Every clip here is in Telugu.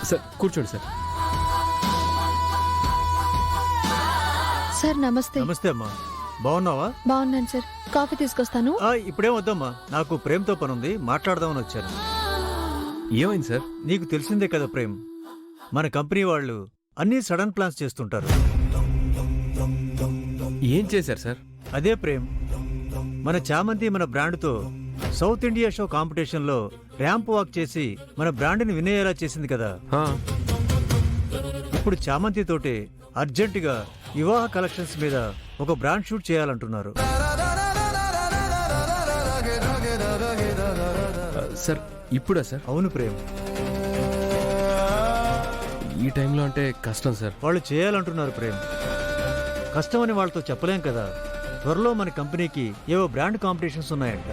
సార్ కూర్చోండి సార్. సార్ నమస్తే. నమస్తే అమ్మా, బాగున్నావా? బాగున్నాను సార్. కాఫీ తీసుకొస్తాను. ఇప్పుడేం వద్దమ్మా, నాకు ప్రేమ్తో పనుంది, మాట్లాడదామని వచ్చాను. ఏమైంది సార్? నీకు తెలిసిందే కదా ప్రేమ్, మన కంపెనీ వాళ్ళు అన్నీ సడన్ ప్లాన్స్ చేస్తుంటారు. ఏం చేశారు సార్? అదే ప్రేమ్, మన చామంతి మన బ్రాండ్తో సౌత్ ఇండియా షో కాంపిటీషన్లో ర్యాంప్ వాక్ చేసి మన బ్రాండ్ని వినేలా చేసింది కదా. ఆ, ఇప్పుడు చామంతి తోటి అర్జెంటుగా వివాహ కలెక్షన్స్ మీద ఒక బ్రాండ్ షూట్ చేయాలంటున్నారు. సార్ ఇప్పుడా సార్? అవును ప్రేమ్, ఈ టైంలో అంటే కష్టం సార్. వాళ్ళు చేయాలంటున్నారు ప్రేమ్. కష్టమని వాళ్ళతో చెప్పలేం కదా. త్వరలో మన కంపెనీకి ఏవో బ్రాండ్ కాంపిటీషన్స్ ఉన్నాయంట.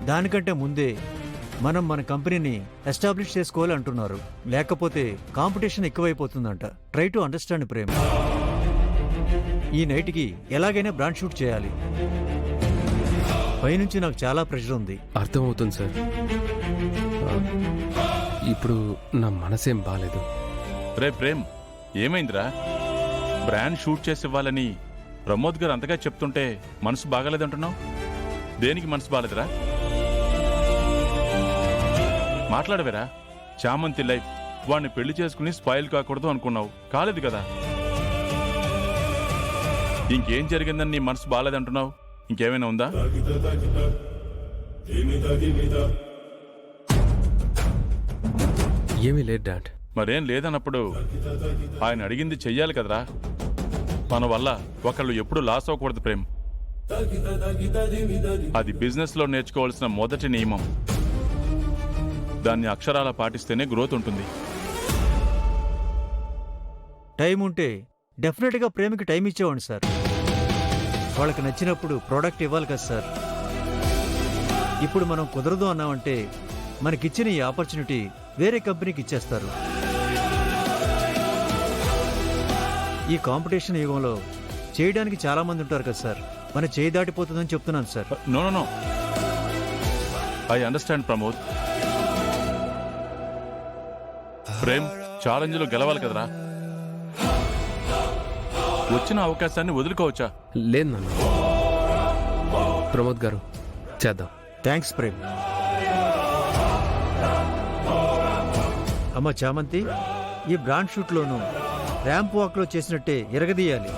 దానికంటే ముందే మనం మన కంపెనీని ఎస్టాబ్లిష్ చేసుకోవాలి అంటున్నారు. లేకపోతే కాంపిటీషన్ ఎక్కువైపోతుందంట. Try to understand Prem. ఈ నైట్కి ఎలాగైనా బ్రాండ్ షూట్ చేయాలి. పైనుంచి నాకు చాలా ప్రెషర్ ఉంది. అర్థమవుతుంది సార్. ఇప్పుడు నా మనసేం బాలేదు. రే ప్రేమ్, ఏమైందిరా? బ్రాండ్ షూట్ చేసి ఇవ్వాలని ప్రమోద్ గారు అంతగా చెప్తుంటే మనసు బాగాలేదంటున్నావు. దేనికి మనసు బాగాలేదురా? మాట్లాడవేరా? చామంతి లైఫ్, వాడిని పెళ్లి చేసుకుని స్పాయిల్ కాకూడదు అనుకున్నావు, కాలేదు కదా. ఇంకేం జరిగిందని నీ మనసు బాగాలేదంటున్నావు? ఇంకేమైనా ఉందా? ఏమీ లేదు డాడ్. మరేం లేదన్నప్పుడు ఆయన అడిగింది చెయ్యాలి కదరా. మన వల్ల ఒకళ్ళు ఎప్పుడు లాస్ అవ్వకూడదు ప్రేమ్. అది బిజినెస్ లో నేర్చుకోవాల్సిన మొదటి నియమం. దాన్ని అక్షరాల పాటిస్తేనే గ్రోత్ ఉంటుంది. టైం ఉంటే డెఫినెట్గా ప్రేమకి టైం ఇచ్చేవాడి సార్. వాళ్ళకి నచ్చినప్పుడు ప్రోడక్ట్ ఇవ్వాలి కదా సార్. ఇప్పుడు మనం కుదరదు అన్నామంటే మనకిచ్చిన ఈ ఆపర్చునిటీ వేరే కంపెనీకి ఇచ్చేస్తారు. ఈ కాంపిటీషన్ యుగంలో చేయడానికి చాలా మంది ఉంటారు కదా సార్. మన చేయి దాటిపోతుందని చెప్తున్నాను sir. No no no, I understand Pramod. Prem, ఛాలెంజ్లో గెలవాలి కదరా. వచ్చిన అవకాశాన్ని వదులుకోవచ్చా? లేదు నాన్న. ప్రమోద్ గారు చేద్దాం. థ్యాంక్స్ ప్రేమ్. అమ్మ చామంతి, ఈ బ్రాండ్ షూట్లోనూ ర్యాంప్ వాక్లో చేసినట్టే ఎరగదీయాలి.